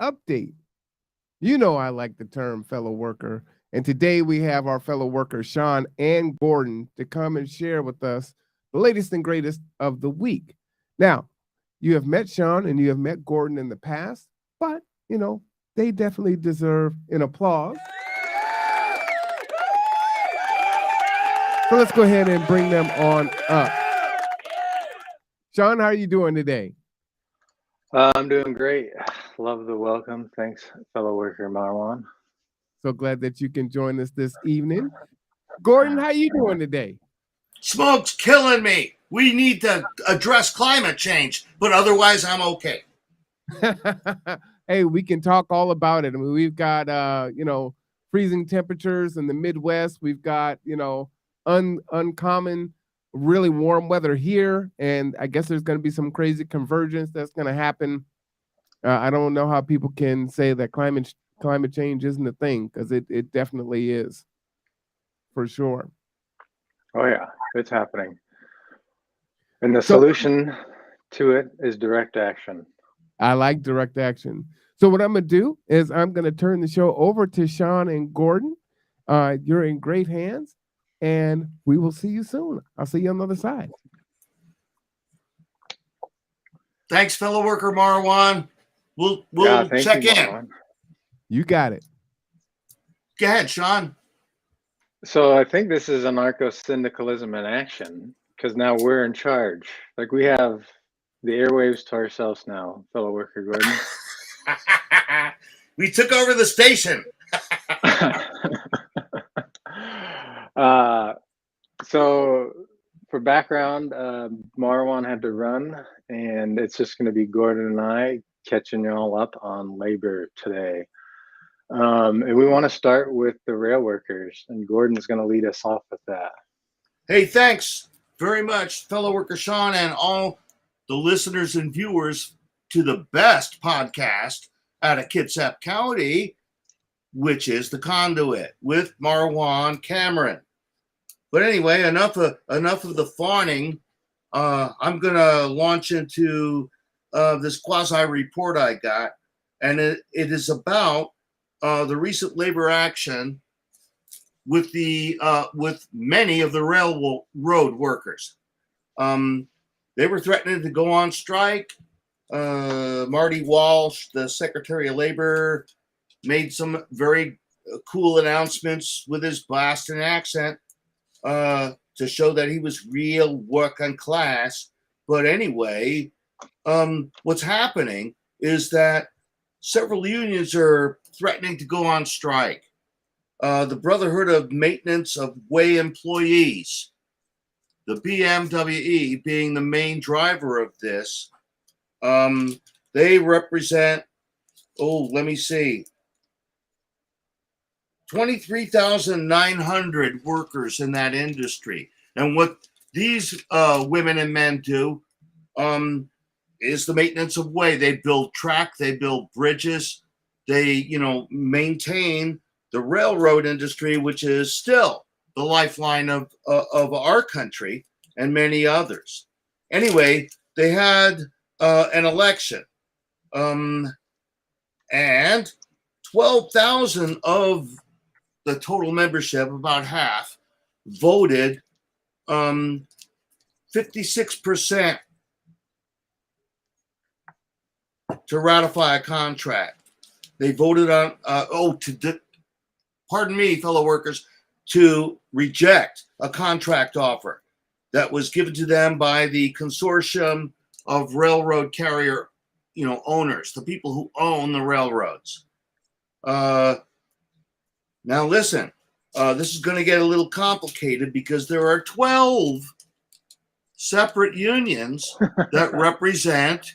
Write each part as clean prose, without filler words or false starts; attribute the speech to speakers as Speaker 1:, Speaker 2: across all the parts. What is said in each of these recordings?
Speaker 1: update. You know I like the term fellow worker. And today we have our fellow workers, Sean and Gordon, to come and share with us the latest and greatest of the week. Now, you have met Sean and you have met Gordon in the past, but, they definitely deserve an applause. So let's go ahead and bring them on up. Sean, how are you doing today?
Speaker 2: I'm doing great. Love the welcome. Thanks, fellow worker Marwan.
Speaker 1: So glad that you can join us this evening. Gordon, how you doing today?
Speaker 3: Smoke's killing me. We need to address climate change, but otherwise I'm okay.
Speaker 1: Hey, we can talk all about it. I mean, we've got freezing temperatures in the Midwest. We've got, uncommon, really warm weather here. And I guess there's going to be some crazy convergence that's going to happen. I don't know how people can say that climate change isn't a thing, because it definitely is, for sure.
Speaker 2: Oh yeah, it's happening. And the solution to it is direct action.
Speaker 1: I like direct action. So what I'm going to do is I'm going to turn the show over to Sean and Gordon. You're in great hands, and we will see you soon. I'll see you on the other side.
Speaker 3: Thanks, fellow worker Marwan. We'll check in. Marwan.
Speaker 1: You got it.
Speaker 3: Go ahead, Sean.
Speaker 2: So I think this is anarcho-syndicalism in action, because now we're in charge. Like, we have the airwaves to ourselves now, fellow worker Gordon.
Speaker 3: We took over the station.
Speaker 2: So for background, Marwan had to run, and it's just going to be Gordon and I catching y'all up on labor today. And we want to start with the rail workers, and Gordon's going to lead us off with that.
Speaker 3: Hey, thanks very much, fellow worker Sean, and all the listeners and viewers to the best podcast out of Kitsap County, which is The Conduit with Marwan Cameron. But anyway, enough of the fawning. I'm going to launch into this quasi-report I got, and it is about the recent labor action with many of the railroad workers. They were threatening to go on strike. Marty Walsh, the Secretary of Labor, made some very cool announcements with his Boston accent to show that he was real working class. But anyway, what's happening is that several unions are threatening to go on strike. The Brotherhood of Maintenance of Way Employees, the BMWE being the main driver of this, they represent, 23,900 workers in that industry. And what these women and men do is the maintenance of way. They build track, they build bridges, they, maintain the railroad industry, which is still the lifeline of our country and many others. Anyway, they had an election, and 12,000 of the total membership, about half, voted 56% to ratify a contract. They voted on, pardon me, fellow workers, to reject a contract offer that was given to them by the consortium of railroad carrier, owners, the people who own the railroads. Now listen, this is going to get a little complicated because there are 12 separate unions that represent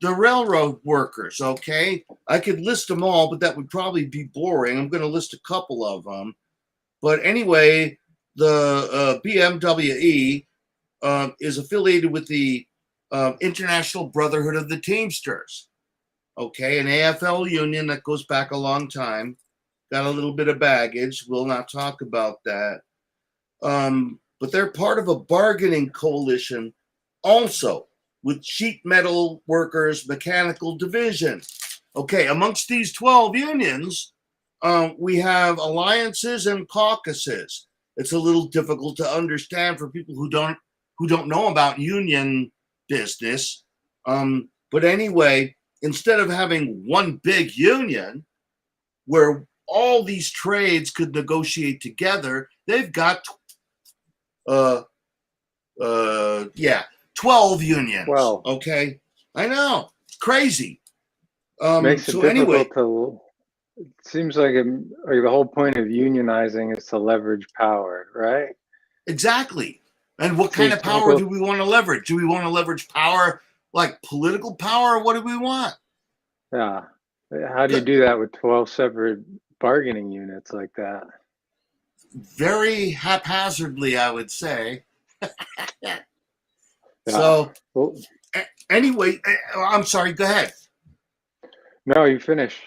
Speaker 3: the railroad workers, okay? I could list them all, but that would probably be boring. I'm going to list a couple of them. But anyway, the BMWE is affiliated with the International Brotherhood of the Teamsters, okay? An AFL union that goes back a long time. Got a little bit of baggage. We'll not talk about that. But they're part of a bargaining coalition also with sheet metal workers, mechanical division. Okay, amongst these 12 unions, we have alliances and caucuses. It's a little difficult to understand for people who don't know about union business. But anyway, instead of having one big union where all these trades could negotiate together, they've got 12 unions.
Speaker 2: Well,
Speaker 3: okay, I know, crazy.
Speaker 2: makes it
Speaker 3: So
Speaker 2: difficult
Speaker 3: anyway,
Speaker 2: to. It seems like the whole point of unionizing is to leverage power, right?
Speaker 3: exactly. And what kind
Speaker 2: Seems
Speaker 3: of power do
Speaker 2: difficult.
Speaker 3: we want to leverage? Do we want to leverage power like political power? Or what do we want?
Speaker 2: Yeah. How do you do that with 12 separate bargaining units like that?
Speaker 3: Very haphazardly, I would say.
Speaker 2: Yeah.
Speaker 3: So
Speaker 2: Well,
Speaker 3: anyway, I'm sorry, go ahead.
Speaker 2: no, you finish.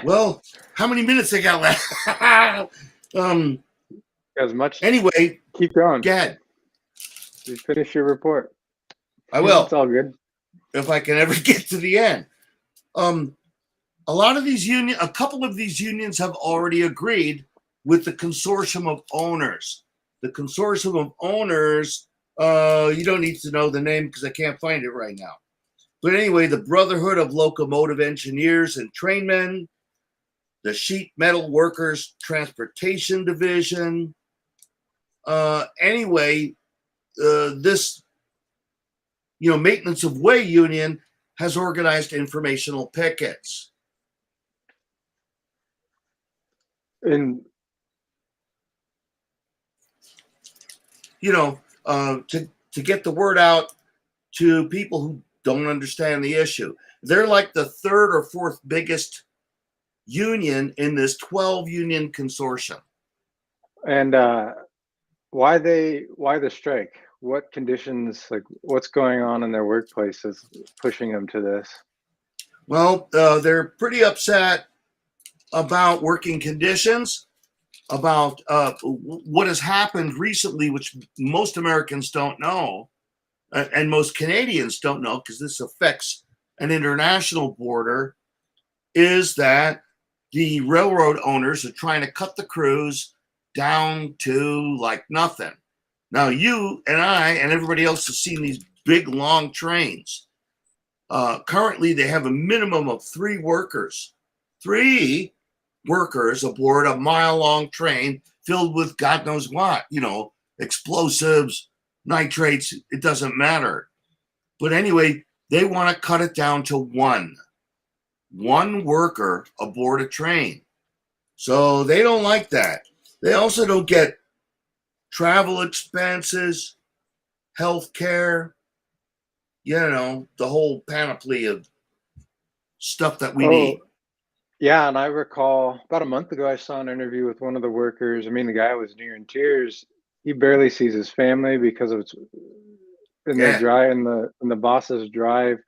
Speaker 3: Well, how many minutes I got left?
Speaker 2: As much.
Speaker 3: Anyway,
Speaker 2: Keep going.
Speaker 3: go ahead.
Speaker 2: You finish your report.
Speaker 3: I will,
Speaker 2: It's all good.
Speaker 3: if I can ever get to the end. A couple of these unions have already agreed with the consortium of owners. The consortium of owners, you don't need to know the name because I can't find it right now. But anyway, the Brotherhood of Locomotive Engineers and Trainmen, the Sheet Metal Workers Transportation Division. This maintenance of way union has organized informational pickets.
Speaker 2: And
Speaker 3: to get the word out to people who don't understand the issue. They're like the third or fourth biggest union in this 12 union consortium.
Speaker 2: And why the strike? What conditions, like what's going on in their workplaces pushing them to this?
Speaker 3: Well, they're pretty upset about working conditions, about what has happened recently, which most Americans don't know, and most Canadians don't know because this affects an international border, is that the railroad owners are trying to cut the crews down to like nothing. Now, you and I and everybody else has seen these big, long trains. Currently, they have a minimum of three workers aboard a mile-long train filled with God knows what, explosives, nitrates, it doesn't matter. But anyway, they want to cut it down to one worker aboard a train. So they don't like that. They also don't get travel expenses, health care, the whole panoply of stuff that we need.
Speaker 2: Yeah, and I recall about a month ago, I saw an interview with one of the workers. I mean, the guy was near in tears. He barely sees his family because of the bosses drive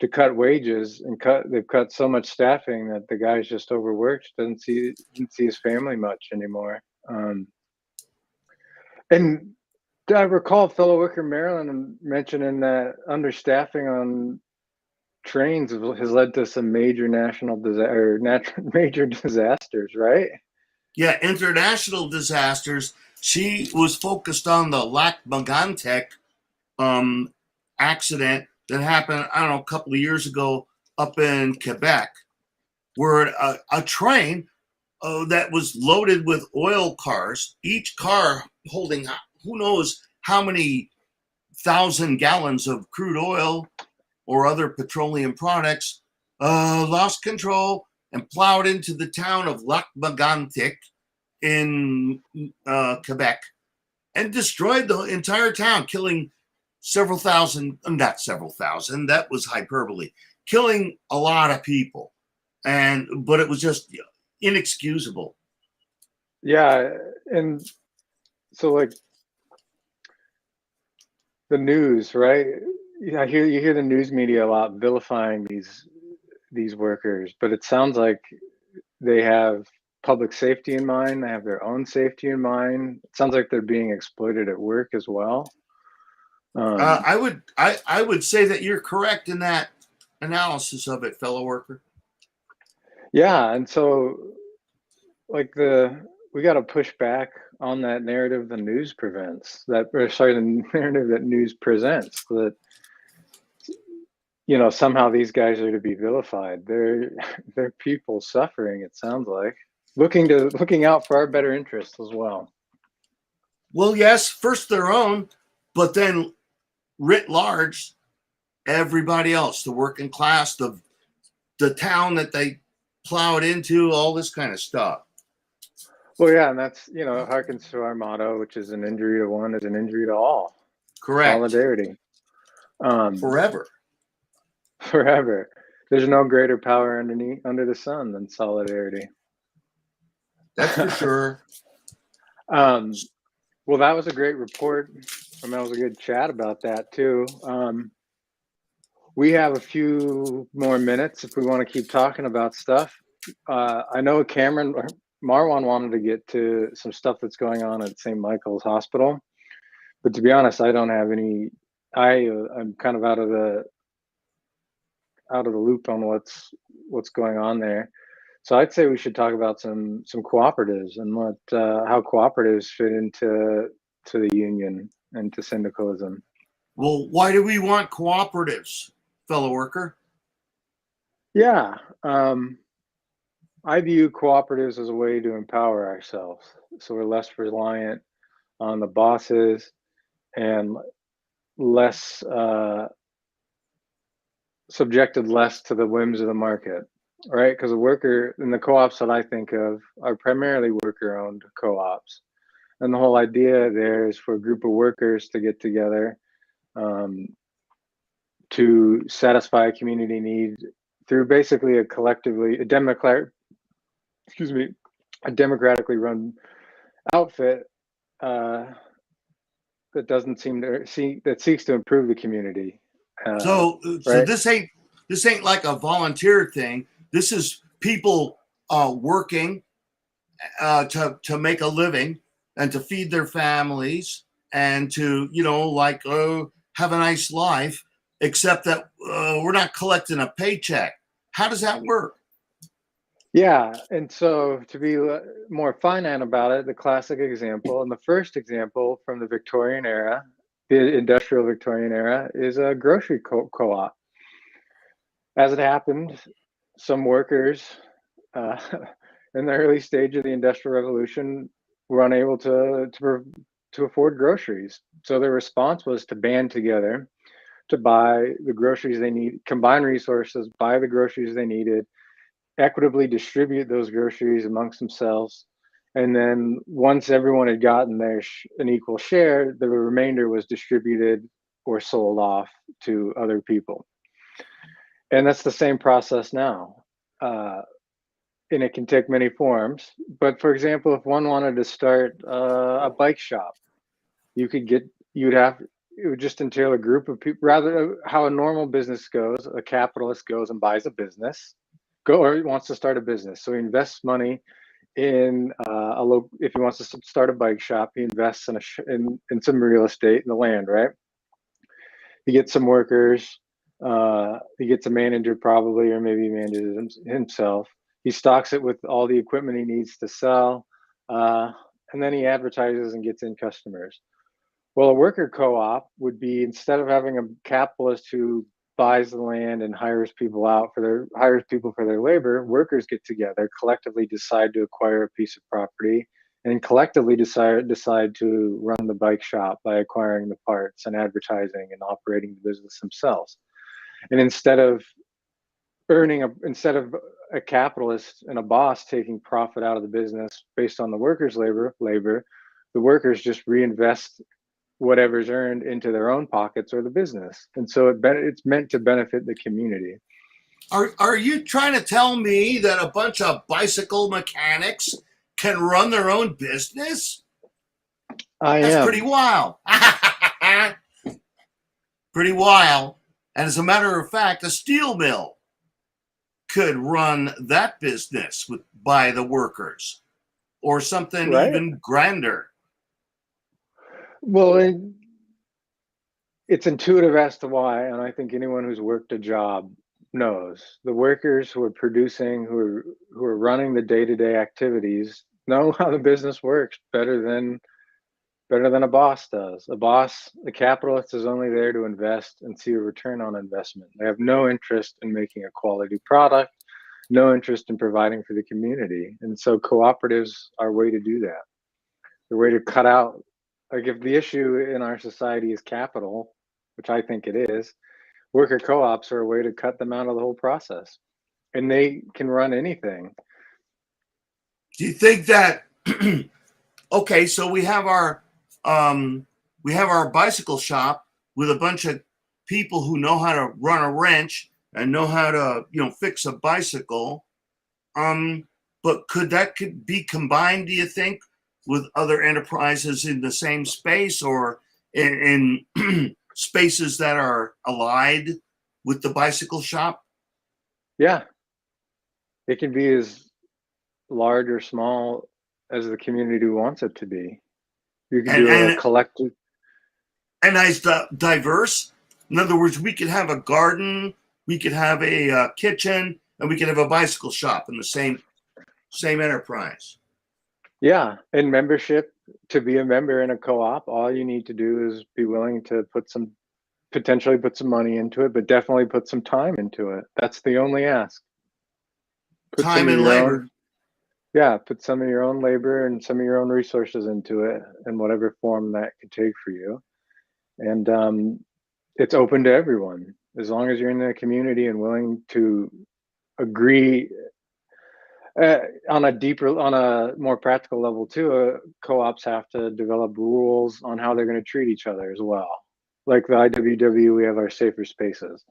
Speaker 2: to cut wages and they've cut so much staffing that the guy's just overworked, didn't see his family much anymore. And I recall fellow worker Marilyn mentioning that understaffing on trains has led to some major major disasters, right?
Speaker 3: Yeah, international disasters. She was focused on the Lac Megantic accident that happened, I don't know, a couple of years ago up in Quebec, where a train that was loaded with oil cars, each car holding who knows how many thousand gallons of crude oil or other petroleum products, lost control and plowed into the town of Lac Megantic in Quebec and destroyed the entire town, killing not several thousand, that was hyperbole, killing a lot of people. But it was just inexcusable.
Speaker 2: Yeah, and so like the news, right? You hear the news media a lot vilifying these workers, but it sounds like they have public safety in mind. They have their own safety in mind. It sounds like they're being exploited at work as well.
Speaker 3: I would say that you're correct in that analysis of it, fellow worker.
Speaker 2: Yeah, and so like we got to push back on that narrative the news prevents. The narrative that news presents, that somehow these guys are to be vilified. They're people suffering, it sounds like, looking out for our better interests as well.
Speaker 3: Well, yes, first their own, but then writ large, everybody else, the working class, the town that they plowed into, all this kind of stuff.
Speaker 2: Well, yeah, and that's, harkens to our motto, which is an injury to one is an injury to all.
Speaker 3: Correct.
Speaker 2: Solidarity.
Speaker 3: Forever.
Speaker 2: Forever. There's no greater power under the sun than solidarity.
Speaker 3: That's for sure.
Speaker 2: Well, that was a great report. I mean, that was a good chat about that too. We have a few more minutes if we want to keep talking about stuff. I know Marwan wanted to get to some stuff that's going on at St. Michael's Hospital, but to be honest, I don't have any. I'm kind of out of the loop on what's going on there. So I'd say we should talk about some cooperatives and how cooperatives fit into the union and to syndicalism.
Speaker 3: Well, why do we want cooperatives, fellow worker?
Speaker 2: Yeah, I view cooperatives as a way to empower ourselves, so we're less reliant on the bosses and less subjected less to the whims of the market. Right, because the worker in the co-ops that I think of are primarily worker-owned co-ops, and the whole idea there is for a group of workers to get together to satisfy a community need through basically a democratically run outfit that seeks to improve the community.
Speaker 3: So
Speaker 2: right?
Speaker 3: this ain't like a volunteer thing. This is people working to make a living and to feed their families and to, have a nice life, except that we're not collecting a paycheck. How does that work?
Speaker 2: Yeah, and so to be more finite about it, the classic example and the first example from the Victorian era, the industrial Victorian era, is a grocery co-op. As it happened, some workers in the early stage of the Industrial Revolution were unable to afford groceries. So their response was to band together to buy the groceries they need, combine resources, buy the groceries they needed, equitably distribute those groceries amongst themselves. And then once everyone had gotten an equal share, the remainder was distributed or sold off to other people. And that's the same process now. And it can take many forms. But for example, if one wanted to start a bike shop, it would just entail a group of people, rather how a normal business goes. A capitalist goes and buys a business, or wants to start a business. So he invests money in if he wants to start a bike shop, he invests in some real estate in the land, right? He gets some workers, he gets a manager probably, or maybe he manages himself. He stocks it with all the equipment he needs to sell, and then he advertises and gets in customers. Well, a worker co-op would be, instead of having a capitalist who buys the land and hires people for their labor, workers get together, collectively decide to acquire a piece of property, and collectively decide to run the bike shop by acquiring the parts and advertising and operating the business themselves. And instead of a capitalist and a boss taking profit out of the business based on the workers' labor, the workers just reinvest whatever's earned into their own pockets or the business. And so it's meant to benefit the community.
Speaker 3: Are you trying to tell me that a bunch of bicycle mechanics can run their own business? That's pretty wild. Pretty wild. And as a matter of fact, a steel mill could run that business by the workers, or something right? Even grander.
Speaker 2: Well, it's intuitive as to why, and I think anyone who's worked a job knows. The workers who are producing, who are running the day-to-day activities, know how the business works better than a boss does. A capitalist is only there to invest and see a return on investment. They have no interest in making a quality product, no interest in providing for the community. And so cooperatives are a way to do that. They're a way to cut out, like if the issue in our society is capital, which I think it is, worker co-ops are a way to cut them out of the whole process. And they can run anything.
Speaker 3: Do you think that, okay, so we have our bicycle shop with a bunch of people who know how to run a wrench and know how to, fix a bicycle. But could be combined, do you think, with other enterprises in the same space or in spaces that are allied with the bicycle shop?
Speaker 2: Yeah. It can be as large or small as the community wants it to be. You can do a collective.
Speaker 3: And as diverse. In other words, we could have a garden, we could have a kitchen, and we could have a bicycle shop in the same enterprise.
Speaker 2: Yeah, and membership, to be a member in a co-op, all you need to do is be willing to potentially put some money into it, but definitely put some time into it. That's the only ask.
Speaker 3: Time and labor.
Speaker 2: Put some of your own labor and some of your own resources into it in whatever form that could take for you. And it's open to everyone. As long as you're in the community and willing to agree on a more practical level too, co-ops have to develop rules on how they're going to treat each other as well. Like the IWW, we have our safer spaces.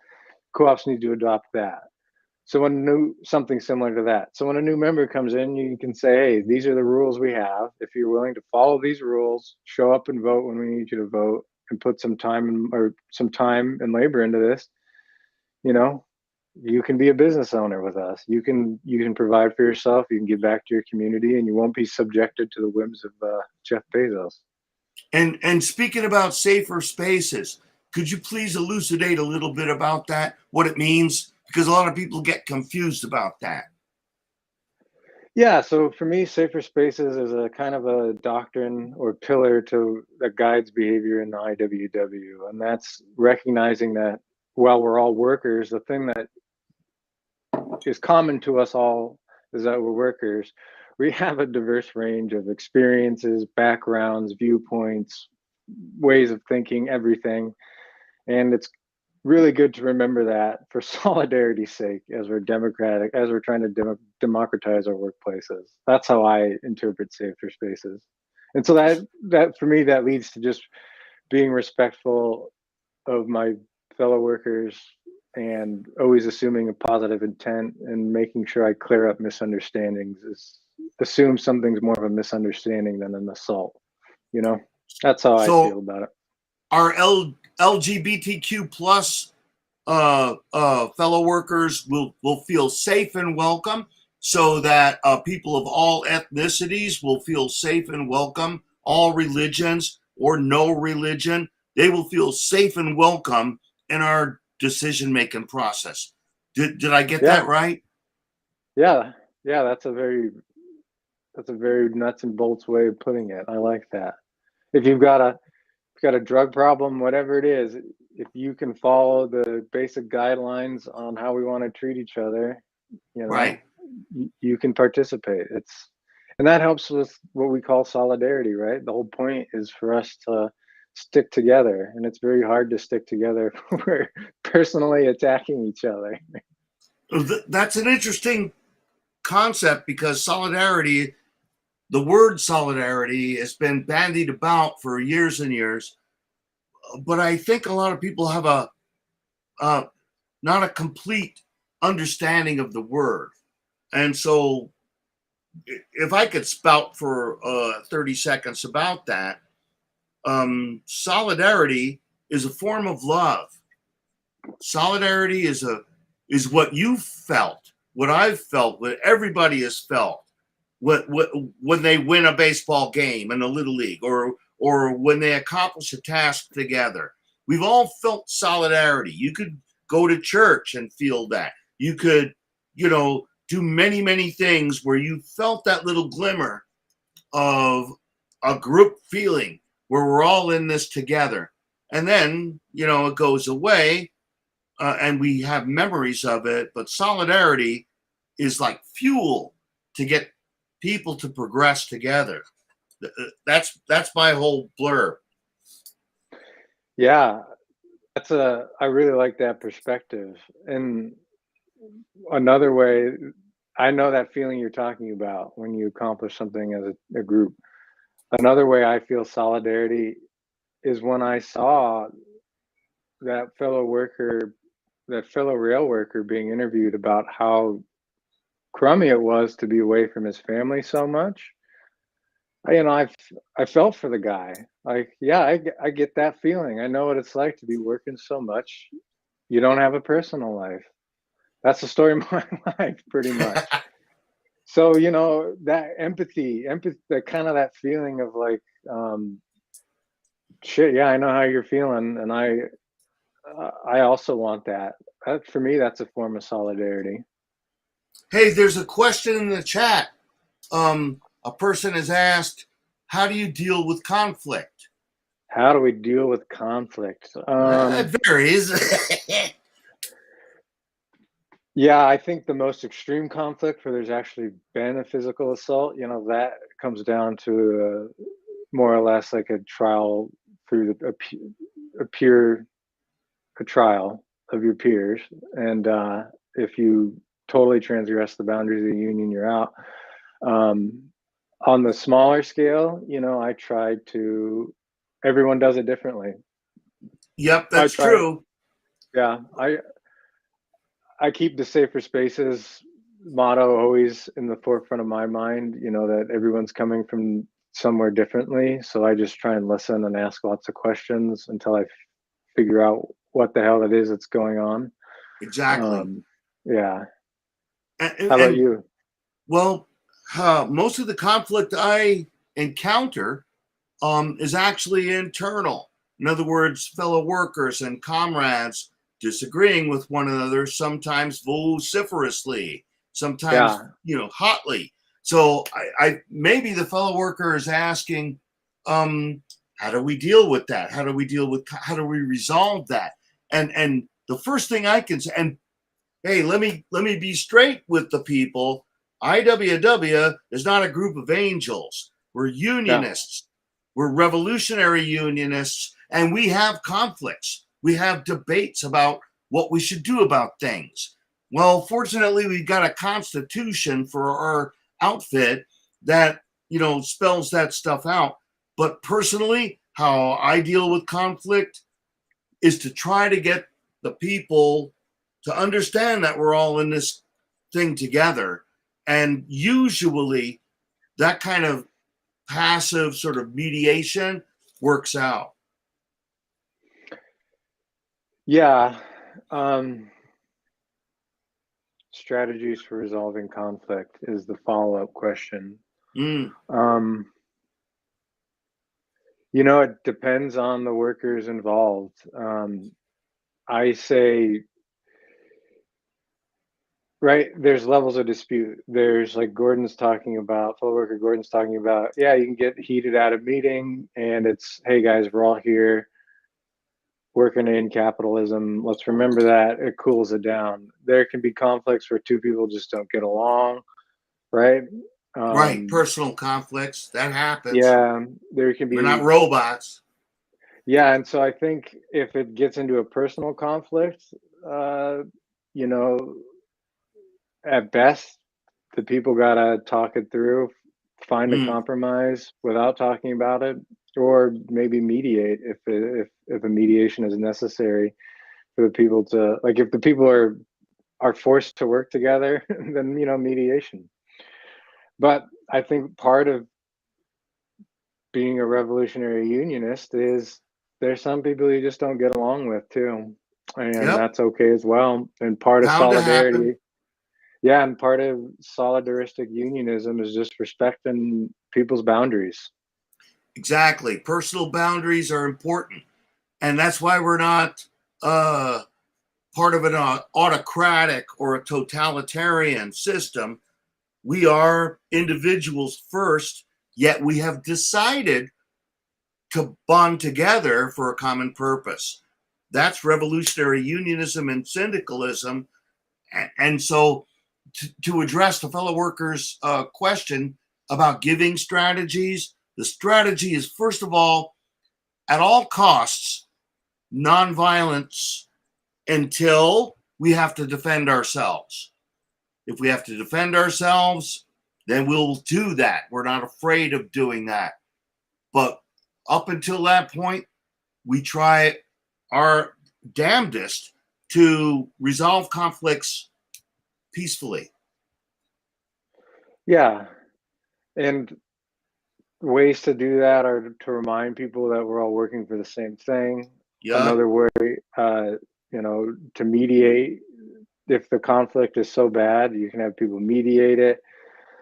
Speaker 2: Co-ops need to adopt that. So something similar to that. So when a new member comes in, you can say, hey, these are the rules we have. If you're willing to follow these rules, show up and vote when we need you to vote, and put some time and labor into this, you can be a business owner with us. You can provide for yourself. You can give back to your community, and you won't be subjected to the whims of Jeff Bezos.
Speaker 3: And speaking about safer spaces, could you please elucidate a little bit about that, what it means? Because a lot of people get confused about that.
Speaker 2: Yeah, so for me, safer spaces is a kind of a doctrine or pillar that guides behavior in the IWW. And that's recognizing that while we're all workers, the thing that is common to us all is that we're workers. We have a diverse range of experiences, backgrounds, viewpoints, ways of thinking, everything. And it's really good to remember that for solidarity's sake, as we're trying to democratize our workplaces. That's how I interpret safer spaces. And so that for me, that leads to just being respectful of my fellow workers and always assuming a positive intent and making sure I clear up misunderstandings. Assume something's more of a misunderstanding than an assault. That's how I feel about it.
Speaker 3: Our LGBTQ plus fellow workers will feel safe and welcome, so that people of all ethnicities will feel safe and welcome, all religions or no religion, they will feel safe and welcome in our decision-making process. Did I get that right?
Speaker 2: Yeah, that's a very nuts and bolts way of putting it. I like that. If you've got a drug problem, whatever it is, if you can follow the basic guidelines on how we want to treat each other,
Speaker 3: right,
Speaker 2: you can participate. And that helps with what we call solidarity, right? The whole point is for us to stick together, and it's very hard to stick together if we're personally attacking each other.
Speaker 3: That's an interesting concept, because solidarity, the word solidarity, has been bandied about for years and years, but I think a lot of people have not a complete understanding of the word. And so if I could spout for 30 seconds about that, solidarity is a form of love. Solidarity is what you felt, what I've felt, what everybody has felt, when they win a baseball game in a little league, or when they accomplish a task together. We've all felt solidarity. You could go to church and feel that. You could, do many, many things where you felt that little glimmer of a group feeling where we're all in this together. And then, it goes away and we have memories of it. But solidarity is like fuel to get people to progress together. That's my whole blurb.
Speaker 2: Yeah, I really like that perspective. And another way, I know that feeling you're talking about when you accomplish something as a group. Another way I feel solidarity is when I saw that fellow rail worker being interviewed about how crummy it was to be away from his family so much. I felt for the guy. Like, yeah, I get that feeling. I know what it's like to be working so much. You don't have a personal life. That's the story of my life, pretty much. So, that empathy, that kind of that feeling of like, shit, yeah, I know how you're feeling. And I also want that. For me, that's a form of solidarity.
Speaker 3: Hey, there's a question in the chat. A person has asked, how do you deal with conflict?
Speaker 2: How do we deal with conflict?
Speaker 3: It varies.
Speaker 2: Yeah, I think the most extreme conflict where there's actually been a physical assault, that comes down to more or less like a trial through a trial of your peers. And if you totally transgress the boundaries of the union, you're out. On the smaller scale, I tried to, everyone does it differently.
Speaker 3: Yep, that's true.
Speaker 2: Yeah, I keep the safer spaces motto always in the forefront of my mind, that everyone's coming from somewhere differently. So I just try and listen and ask lots of questions until I figure out what the hell it is that's going on.
Speaker 3: Exactly.
Speaker 2: Yeah.
Speaker 3: How
Speaker 2: about you?
Speaker 3: Well, most of the conflict I encounter is actually internal. In other words, fellow workers and comrades disagreeing with one another, sometimes vociferously, sometimes hotly. So I maybe the fellow worker is asking, how do we deal with that? How do we resolve that? And the first thing I can say, and hey, let me be straight with the people. IWW is not a group of angels. We're unionists. We're revolutionary unionists, and we have conflicts. We have debates about what we should do about things. Well, fortunately, we've got a constitution for our outfit that, spells that stuff out. But personally, how I deal with conflict is to try to get the people to understand that we're all in this thing together. And usually that kind of passive sort of mediation works out.
Speaker 2: Yeah. Strategies for resolving conflict is the follow-up question. It depends on the workers involved. I say, right, there's levels of dispute. There's like fellow worker Gordon's talking about, yeah, you can get heated at a meeting and it's, hey guys, we're all here working in capitalism. Let's remember that. It cools it down. There can be conflicts where two people just don't get along, right?
Speaker 3: Right, personal conflicts, that happens.
Speaker 2: Yeah, there can be.
Speaker 3: We're not robots.
Speaker 2: Yeah, and so I think if it gets into a personal conflict, at best, the people gotta talk it through, find a compromise without talking about it, or maybe mediate if a mediation is necessary for the people to, like, if the people are forced to work together, then mediation. But I think part of being a revolutionary unionist is there's some people you just don't get along with too, and that's okay as well. And part of solidarity, and part of solidaristic unionism is just respecting people's boundaries.
Speaker 3: Exactly. Personal boundaries are important, and that's why we're not part of an autocratic or a totalitarian system. We are individuals first, yet we have decided to bond together for a common purpose. That's revolutionary unionism and syndicalism. And so to address the fellow workers' question about giving strategies, the strategy is, first of all, at all costs, nonviolence until we have to defend ourselves. If we have to defend ourselves, then we'll do that. We're not afraid of doing that. But up until that point, we try our damnedest to resolve conflicts peacefully.
Speaker 2: Yeah. And ways to do that are to remind people that we're all working for the same thing.
Speaker 3: Yeah.
Speaker 2: Another way, to mediate. If the conflict is so bad, you can have people mediate it.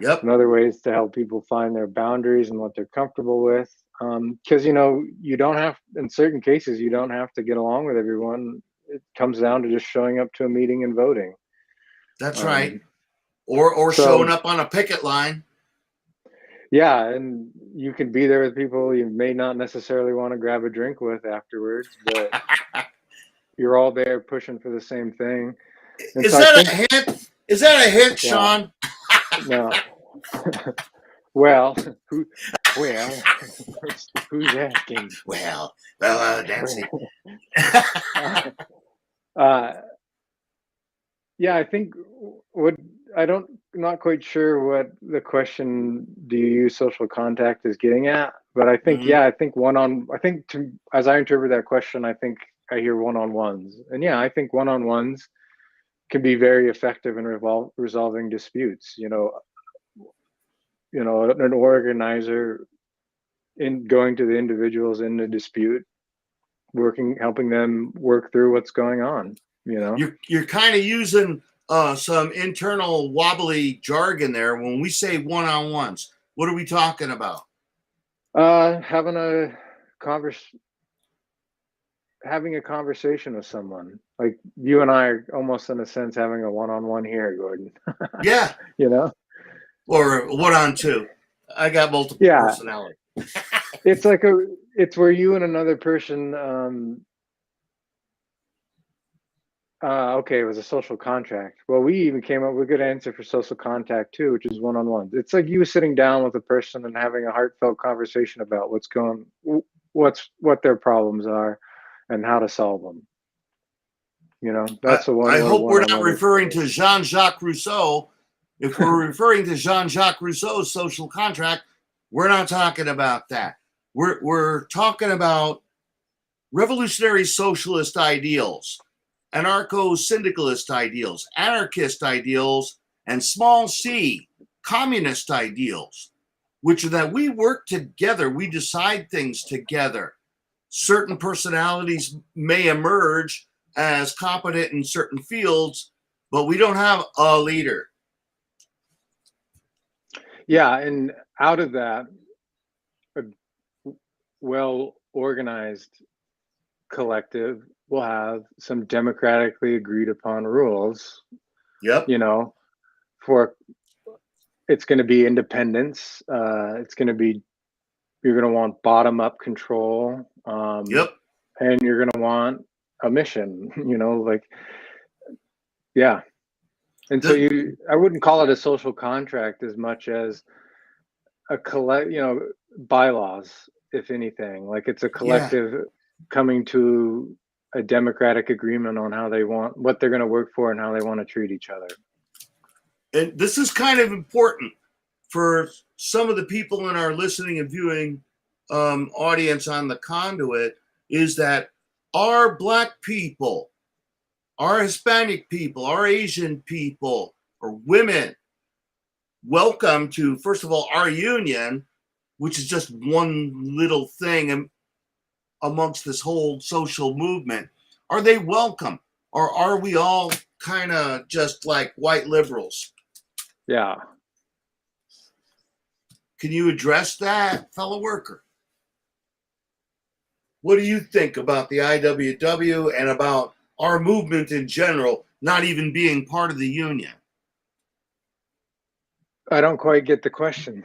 Speaker 3: Yep.
Speaker 2: Another way is to help people find their boundaries and what they're comfortable with. Because, you don't have, in certain cases, you don't have to get along with everyone. It comes down to just showing up to a meeting and voting.
Speaker 3: That's right. Or showing up on a picket line.
Speaker 2: Yeah, and you can be there with people you may not necessarily want to grab a drink with afterwards, but you're all there pushing for the same thing. And
Speaker 3: Is
Speaker 2: so
Speaker 3: that a hint? Is that a hint,
Speaker 2: Yeah.
Speaker 3: Sean?
Speaker 2: No. Well, who's asking?
Speaker 3: Well, Nancy.
Speaker 2: Yeah, I think not quite sure what the question, do you use social contact, is getting at, but I think, as I interpret that question, I think I hear one-on-ones. And yeah, I think one-on-ones can be very effective in resolving disputes. An organizer in going to the individuals in the dispute, helping them work through what's going on.
Speaker 3: You're kind of using some internal wobbly jargon there. When we say one-on-ones, what are we talking about?
Speaker 2: Having a conversation with someone, like you and I are almost in a sense having a one-on-one here, Gordon.
Speaker 3: Yeah. Or one-on-two. I got multiple personalities.
Speaker 2: It's where you and another person, it was a social contract. Well, we even came up with a good answer for social contact too, which is one-on-one. It's like you sitting down with a person and having a heartfelt conversation about what their problems are and how to solve them. That's the one.
Speaker 3: I hope we're not referring to Jean-Jacques Rousseau. If we're referring to Jean-Jacques Rousseau's social contract, we're not talking about that. We're talking about revolutionary socialist ideals, anarcho-syndicalist ideals, anarchist ideals, and small c, communist ideals, which are that we work together, we decide things together. Certain personalities may emerge as competent in certain fields, but we don't have a leader.
Speaker 2: Yeah, and out of that, a well-organized collective will have some democratically agreed upon rules.
Speaker 3: Yep.
Speaker 2: It's going to be independence. It's going to be, you're going to want bottom-up control.
Speaker 3: Yep.
Speaker 2: And you're going to want a mission. Yeah. And so I wouldn't call it a social contract as much as bylaws, if anything. Like it's a collective coming to a democratic agreement on what they're going to work for and how they want to treat each other.
Speaker 3: And this is kind of important for some of the people in our listening and viewing audience on the Conduit, is that our Black people, our Hispanic people, our Asian people, or women, welcome to, first of all, our union, which is just one little thing amongst this whole social movement. Are they welcome? Or are we all kind of just like white liberals?
Speaker 2: Yeah.
Speaker 3: Can you address that, fellow worker? What do you think about the IWW and about our movement in general not even being part of the union?
Speaker 2: I don't quite get the question.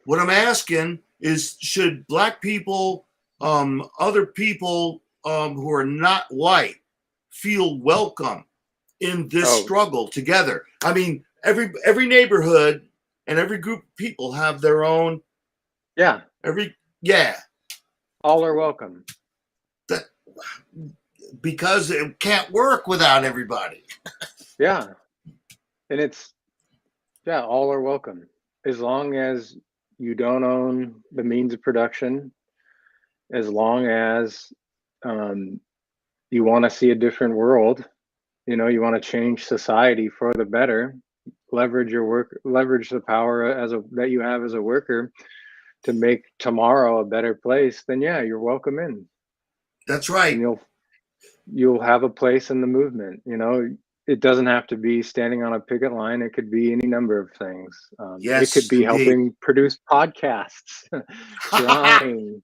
Speaker 3: What I'm asking is, should black people, other people who are not white, feel welcome in this struggle together? I mean, every neighborhood and every group of people have their own.
Speaker 2: Yeah. All are welcome.
Speaker 3: Because it can't work without everybody.
Speaker 2: Yeah. And it's, all are welcome. As long as you don't own the means of production, as long as you want to see a different world, you want to change society for the better, leverage the power that you have as a worker to make tomorrow a better place, then you're welcome in.
Speaker 3: That's right.
Speaker 2: And you'll have a place in the movement. It doesn't have to be standing on a picket line. It could be any number of things.
Speaker 3: Yes,
Speaker 2: it could be
Speaker 3: indeed.
Speaker 2: helping produce podcasts, drawing,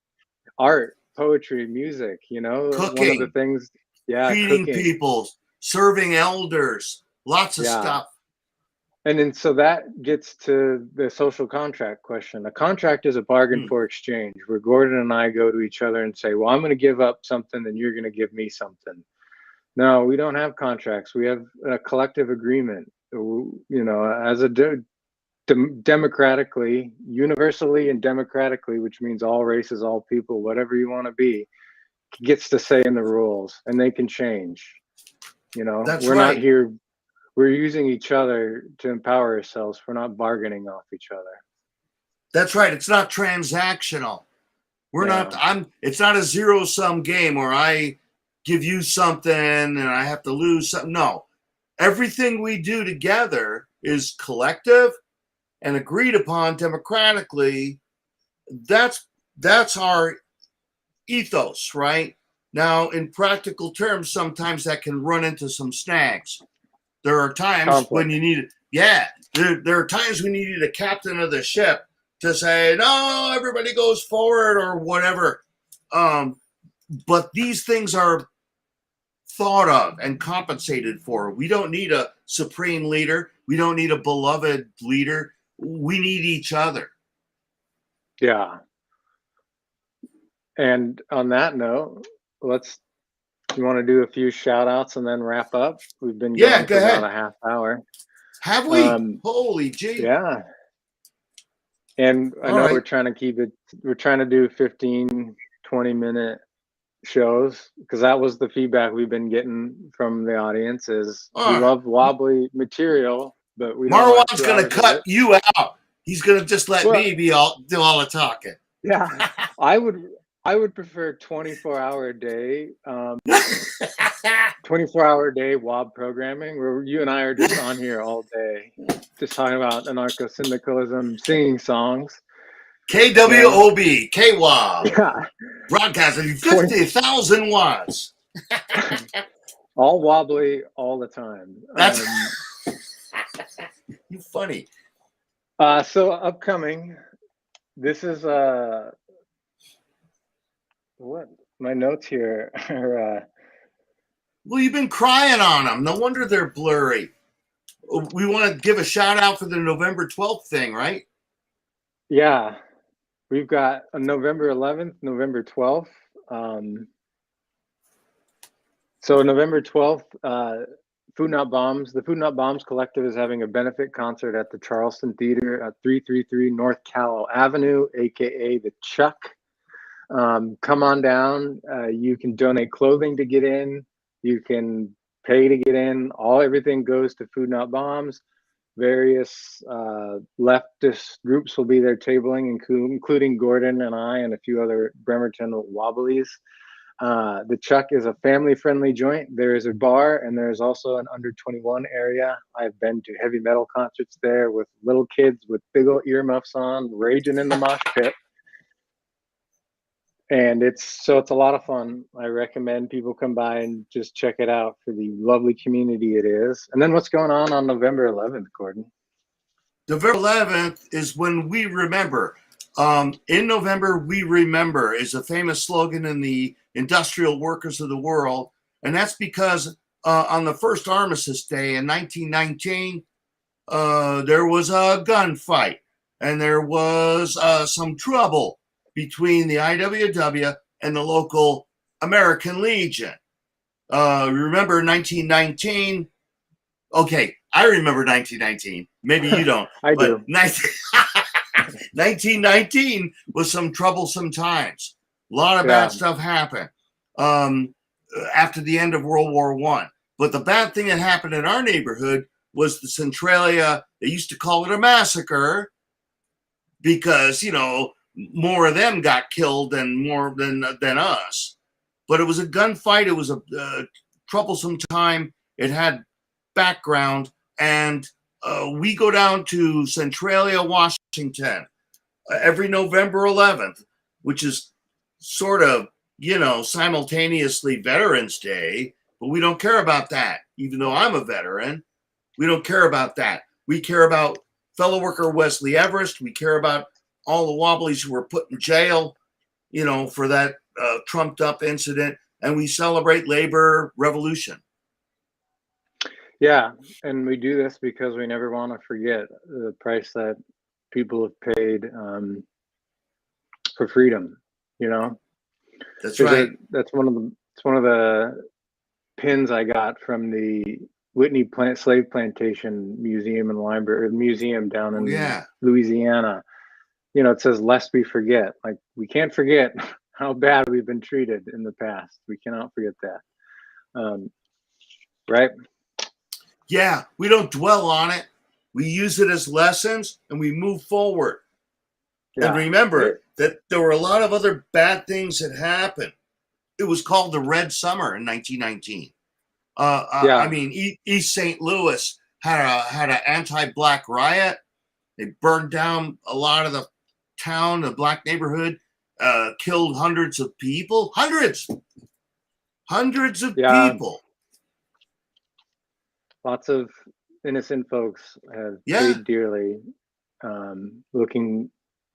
Speaker 2: art, poetry, music,
Speaker 3: cooking,
Speaker 2: one of the things,
Speaker 3: feeding
Speaker 2: cooking.
Speaker 3: people, serving elders, lots of stuff.
Speaker 2: And then so that gets to the social contract question. A contract is a bargain for exchange, where Gordon and I go to each other and say, well, I'm going to give up something and you're going to give me something. No, we don't have contracts. We have a collective agreement, as a democratically, universally and democratically, which means all races, all people, whatever you want to be, gets to say in the rules, and they can change.
Speaker 3: That's
Speaker 2: we're
Speaker 3: right.
Speaker 2: Not here. We're using each other to empower ourselves. We're not bargaining off each other.
Speaker 3: That's right. It's not transactional. It's not a zero-sum game where I give you something and I have to lose something. No, everything we do together is collective and agreed upon democratically. That's our ethos, right? Now, in practical terms, sometimes that can run into some snags. There are times when you need it. There are times when you need a captain of the ship to say, no, everybody goes forward or whatever. But these things are thought of and compensated for. We don't need a supreme leader. We don't need a beloved leader. We need each other.
Speaker 2: Yeah. And on that note, you want to do a few shout outs and then wrap up? We've been going for about a half hour.
Speaker 3: Have we? Holy gee.
Speaker 2: Yeah. And I know we're trying to do 15, 20-minute shows, because that was the feedback we've been getting from the audience is we love wobbly material, but we don't.
Speaker 3: Marwan's going to cut you out. He's going to just let me do all the talking.
Speaker 2: Yeah. I would prefer 24-hour a day, 24-hour a day WOB programming, where you and I are just on here all day, just talking about anarcho-syndicalism, singing songs.
Speaker 3: KWOB, KWOB, broadcasting 50,000 watts.
Speaker 2: All wobbly all the time.
Speaker 3: That's you funny.
Speaker 2: So upcoming, this is what my notes here are.
Speaker 3: Well, you've been crying on them. No wonder they're blurry. We want to give a shout out for the November 12th thing, right?
Speaker 2: Yeah. We've got a November 11th, November 12th. So November 12th, Food Not Bombs. The Food Not Bombs Collective is having a benefit concert at the Charleston Theater at 333 North Callow Avenue, aka the Chuck. Come on down. You can donate clothing to get in. You can pay to get in. Everything goes to Food Not Bombs. Various leftist groups will be there tabling, including Gordon and I and a few other Bremerton Wobblies. The Chuck is a family-friendly joint. There is a bar, and there is also an under 21 area. I've been to heavy metal concerts there with little kids with big old earmuffs on, raging in the mosh pit. And it's a lot of fun. I recommend people come by and just check it out for the lovely community it is. And then what's going on November 11th, Gordon?
Speaker 3: November 11th is when we remember. In November, we remember is a famous slogan in the Industrial Workers of the World. And that's because on the first Armistice Day in 1919, there was a gunfight and there was some trouble between the IWW and the local American Legion. Remember 1919? Okay, I remember 1919. Maybe you don't.
Speaker 2: I do.
Speaker 3: 1919 was some troublesome times. A lot of bad stuff happened after the end of World War I. But the bad thing that happened in our neighborhood was the Centralia. They used to call it a massacre because, you know, more of them got killed than us. But it was a gunfight. It was a troublesome time. It had background. And we go down to Centralia, Washington, every November 11th, which is sort of, you know, simultaneously Veterans Day. But we don't care about that. Even though I'm a veteran, we don't care about that. We care about fellow worker Wesley Everest. We care about all the Wobblies who were put in jail, you know, for that trumped up incident. And we celebrate labor revolution.
Speaker 2: Yeah, and we do this because we never want to forget the price that people have paid for freedom. You know,
Speaker 3: That's right.
Speaker 2: That's one of the pins I got from the Whitney Slave Plantation Museum and Library museum down in Louisiana. You know, it says, "Lest we forget." Like, we can't forget how bad we've been treated in the past. We cannot forget that. Right?
Speaker 3: Yeah, we don't dwell on it. We use it as lessons and we move forward. Yeah. And remember that there were a lot of other bad things that happened. It was called the Red Summer in 1919. I mean, East St. Louis had an anti-black riot. They burned down a lot of the town, the black neighborhood, killed hundreds of people. Hundreds of people.
Speaker 2: Lots of innocent folks have paid dearly,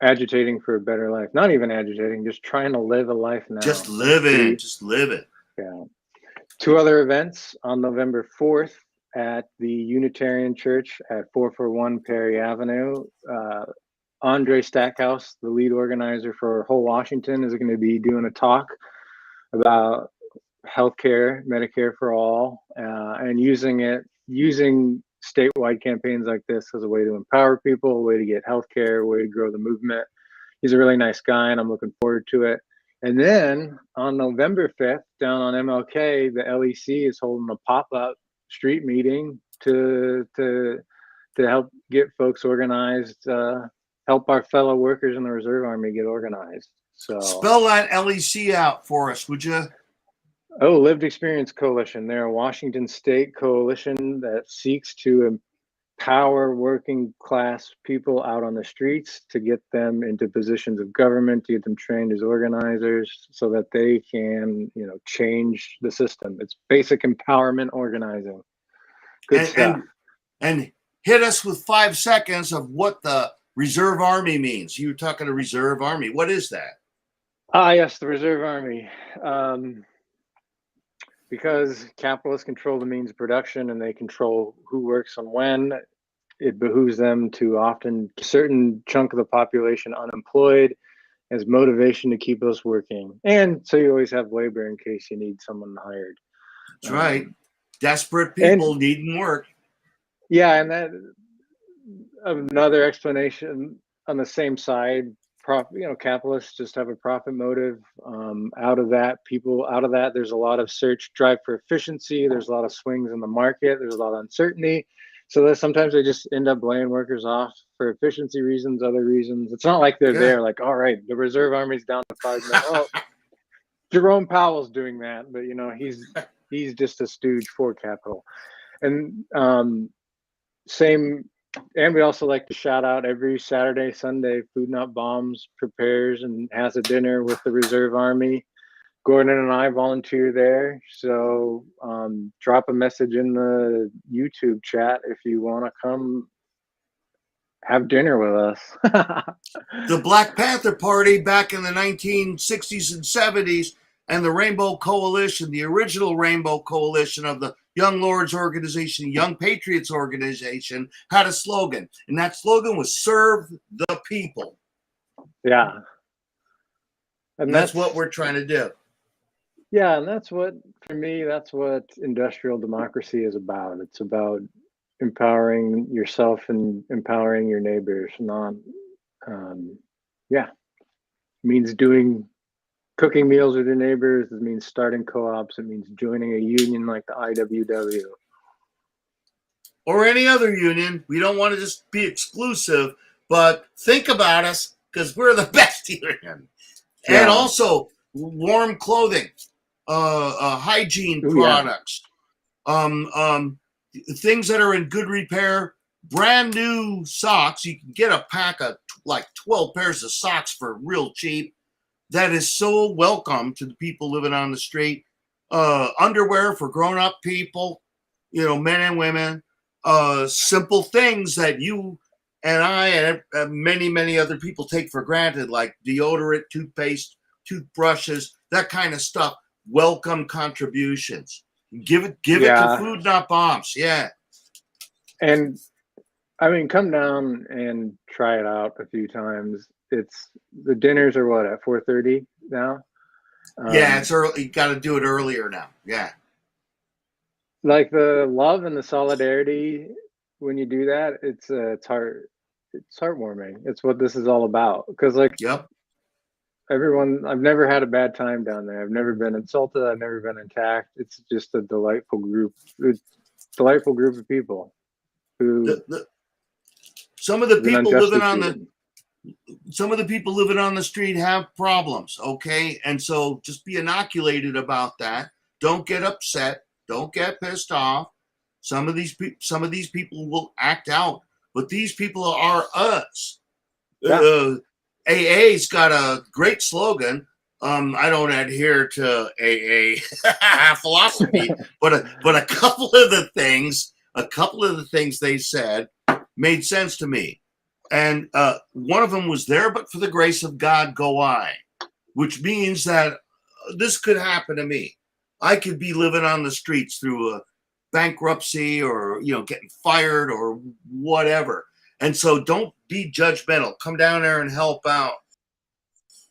Speaker 2: agitating for a better life. Not even agitating, just trying to live a life now.
Speaker 3: Just live it.
Speaker 2: Yeah. 2 other events on November 4th at the Unitarian Church at 441 Perry Avenue. Andre Stackhouse, the lead organizer for Whole Washington, is going to be doing a talk about healthcare, Medicare for all, and using statewide campaigns like this as a way to empower people, a way to get healthcare, a way to grow the movement. He's a really nice guy, and I'm looking forward to it. And then on November 5th, down on MLK, the LEC is holding a pop-up street meeting to help get folks organized, help our fellow workers in the Reserve Army get organized. So
Speaker 3: spell that LEC out for us, would you?
Speaker 2: Oh, Lived Experience Coalition. They're a Washington state coalition that seeks to empower working class people out on the streets, to get them into positions of government, to get them trained as organizers so that they can, you know, change the system. It's basic empowerment organizing. Good stuff.
Speaker 3: And hit us with 5 seconds of what the Reserve Army means. You were talking to Reserve Army. What is that?
Speaker 2: Yes, the Reserve Army. Because capitalists control the means of production and they control who works and when, it behooves them to often a certain chunk of the population unemployed as motivation to keep us working. And so you always have labor in case you need someone hired.
Speaker 3: That's right. Desperate people needing work.
Speaker 2: Yeah, and that another explanation on the same side. Capitalists just have a profit motive. Out of that, there's a lot of drive for efficiency. There's a lot of swings in the market. There's a lot of uncertainty. So that sometimes they just end up laying workers off for efficiency reasons, other reasons. It's not like they're there like, all right, the Reserve Army's down to 5 million. Oh, Jerome Powell's doing that, but he's just a stooge for capital. And and we also like to shout out every Saturday, Sunday, Food Not Bombs prepares and has a dinner with the Reserve Army. Gordon and I volunteer there. So drop a message in the YouTube chat if you want to come have dinner with us.
Speaker 3: The Black Panther Party back in the 1960s and 70s and the Rainbow Coalition, the original Rainbow Coalition of the Young Lords Organization, Young Patriots Organization, had a slogan, and that slogan was "Serve the People."
Speaker 2: Yeah. And
Speaker 3: that's what we're trying to do.
Speaker 2: Yeah, and that's what, for me, that's what industrial democracy is about. It's about empowering yourself and empowering your neighbors. Not, it means cooking meals with your neighbors. It means starting co-ops. It means joining a union like the IWW.
Speaker 3: Or any other union. We don't want to just be exclusive, but think about us because we're the best union. Yeah. And also warm clothing, hygiene products, things that are in good repair, brand new socks. You can get a pack of like 12 pairs of socks for real cheap. That is so welcome to the people living on the street. Underwear for grown-up people, men and women. Simple things that you and I and many, many other people take for granted, like deodorant, toothpaste, toothbrushes, that kind of stuff. Welcome contributions. Give it to Food Not Bombs. Yeah.
Speaker 2: And I mean, come down and try it out a few times. The dinners are what, at 4:30 now?
Speaker 3: Yeah, it's early. You got to do it earlier now. Yeah.
Speaker 2: Like the love and the solidarity when you do that, it's heartwarming. It's what this is all about. Because everyone, I've never had a bad time down there. I've never been insulted. I've never been attacked. It's just a delightful group of people who.
Speaker 3: Some of the people living on the street have problems. Okay, and so just be inoculated about that. Don't get upset. Don't get pissed off. Some of these people will act out, but these people are us. Yeah. AA's got a great slogan. I don't adhere to AA philosophy, but a couple of the things they said made sense to me. And one of them was, there but for the grace of God go I, which means that this could happen to me. I could be living on the streets through a bankruptcy or, getting fired or whatever. And so don't be judgmental. Come down there and help out.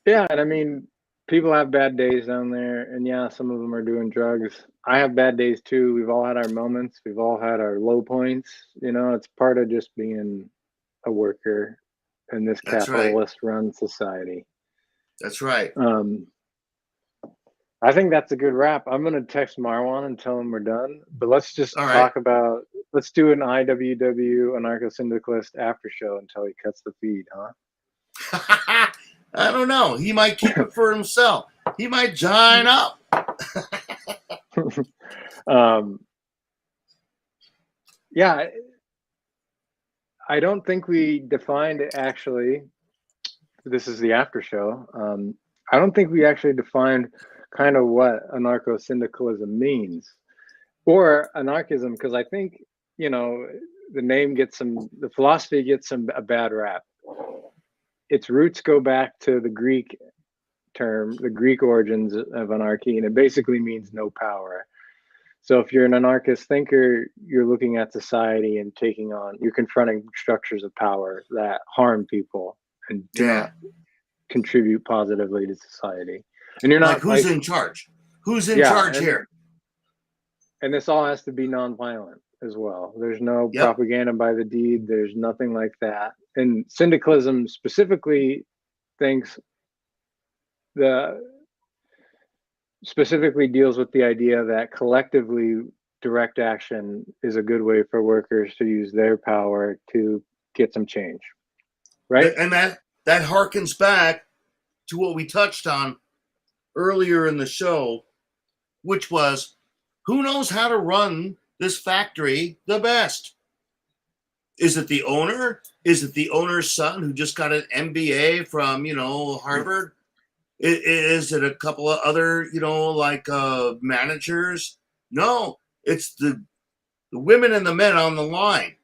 Speaker 2: Yeah, and I mean, people have bad days down there, and some of them are doing drugs. I have bad days too. We've all had our moments. We've all had our low points. It's part of just being a worker in this capitalist-run society.
Speaker 3: That's right.
Speaker 2: I think that's a good wrap. I'm going to text Marwan and tell him we're done. But let's just let's do an IWW anarcho-syndicalist after show until he cuts the feed, huh?
Speaker 3: I don't know. He might keep it for himself. He might join up.
Speaker 2: I don't think we defined it actually. This is the after show. I don't think we actually defined kind of what anarcho-syndicalism means or anarchism, because I think, the philosophy gets a bad rap. Its roots go back to the Greek term, the Greek origins of anarchy, and it basically means no power. So if you're an anarchist thinker, you're looking at society and you're confronting structures of power that harm people and do not contribute positively to society. And you're not
Speaker 3: who's in charge? Who's in charge here?
Speaker 2: And this all has to be nonviolent as well. There's no propaganda by the deed. There's nothing like that. And syndicalism specifically specifically deals with the idea that collectively direct action is a good way for workers to use their power to get some change, right?
Speaker 3: And that harkens back to what we touched on earlier in the show, which was, who knows how to run this factory the best? Is it the owner? Is it the owner's son who just got an MBA from, Harvard? Is it a couple of other, managers? No, it's the women and the men on the line.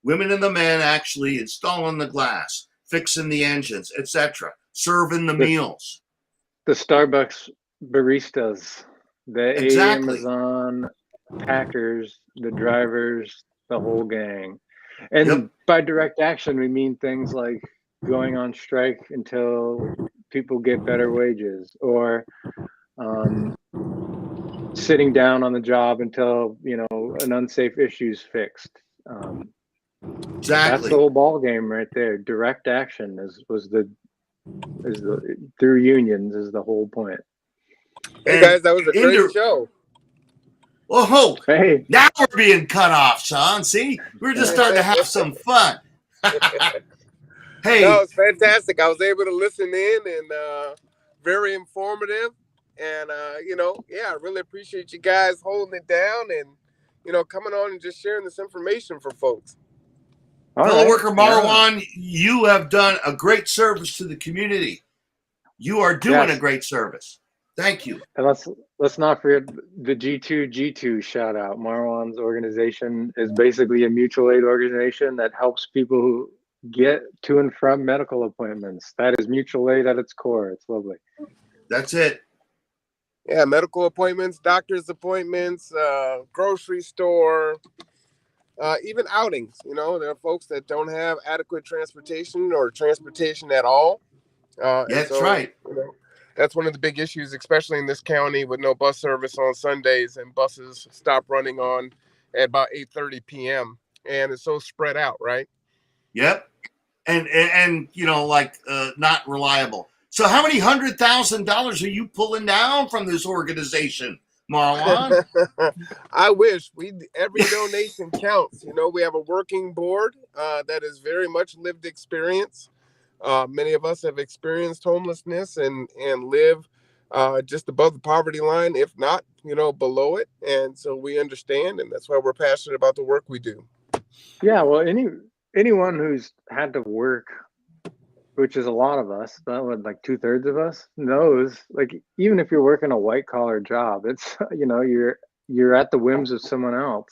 Speaker 3: Women and the men actually installing the glass, fixing the engines, etc., serving the meals.
Speaker 2: The Starbucks baristas, the
Speaker 3: Exactly.
Speaker 2: Amazon packers, the drivers, the whole gang. And
Speaker 3: Yep.
Speaker 2: by direct action, we mean things like going on strike until people get better wages, or sitting down on the job until an unsafe issue is fixed. That's the
Speaker 3: Exactly.
Speaker 2: whole ball game right there. Direct action is through unions is the whole point.
Speaker 1: Hey
Speaker 3: And
Speaker 1: guys, that was a great show.
Speaker 3: Oh,
Speaker 2: Hey,
Speaker 3: now we're being cut off, Sean. See, we're just starting to have some fun. Hey,
Speaker 1: No, it's fantastic. I was able to listen in and very informative. And I really appreciate you guys holding it down and coming on and just sharing this information for folks.
Speaker 3: fellow worker Marwan, you have done a great service to the community. You are doing a great service. Thank you.
Speaker 2: And let's not forget the G2 shout out. Marwan's organization is basically a mutual aid organization that helps people who get to and from medical appointments. That is mutual aid at its core. It's lovely.
Speaker 3: That's it.
Speaker 1: Yeah, medical appointments, doctor's appointments, grocery store, even outings. There are folks that don't have adequate transportation or transportation at all.
Speaker 3: That's right.
Speaker 1: That's one of the big issues, especially in this county with no bus service on Sundays, and buses stop running at about 8:30 p.m. and it's so spread out, right?
Speaker 3: Yep. And not reliable. So how many $100,000 are you pulling down from this organization, Marwan?
Speaker 1: I wish every donation counts. We have a working board that is very much lived experience. Many of us have experienced homelessness and live just above the poverty line, if not, below it. And so we understand, and that's why we're passionate about the work we do.
Speaker 2: Yeah, well, anyone who's had to work, which is a lot of us, not like 2/3 of us, knows, like, even if you're working a white collar job, it's you're at the whims of someone else.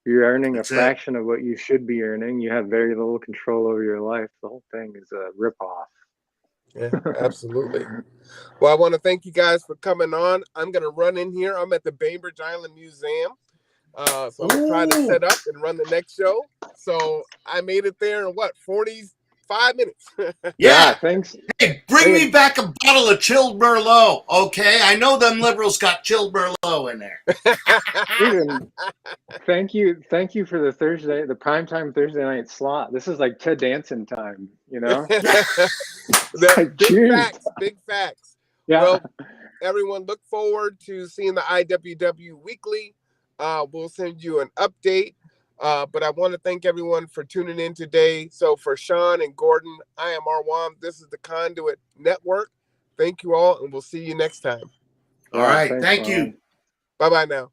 Speaker 2: You're earning a fraction of what you should be earning. You have very little control over your life. The whole thing is a ripoff.
Speaker 1: Yeah, absolutely. Well, I want to thank you guys for coming on. I'm going to run in here. I'm at the Bainbridge Island Museum. So I'm going to try to set up and run the next show. So I made it there in 45 minutes.
Speaker 3: Yeah,
Speaker 2: thanks.
Speaker 3: Hey, bring me back a bottle of chilled Merlot, okay? I know them liberals got chilled Merlot in there.
Speaker 2: Thank you for the primetime Thursday night slot. This is like Ted Danson time,
Speaker 1: Big facts.
Speaker 2: Yeah.
Speaker 1: Well, everyone, look forward to seeing the IWW Weekly. We'll send you an update. But I want to thank everyone for tuning in today. So for Sean and Gordon, I am Marwan. This is the Conduit Network. Thank you all, and we'll see you next time.
Speaker 3: All right. Thank you.
Speaker 1: Bye-bye now.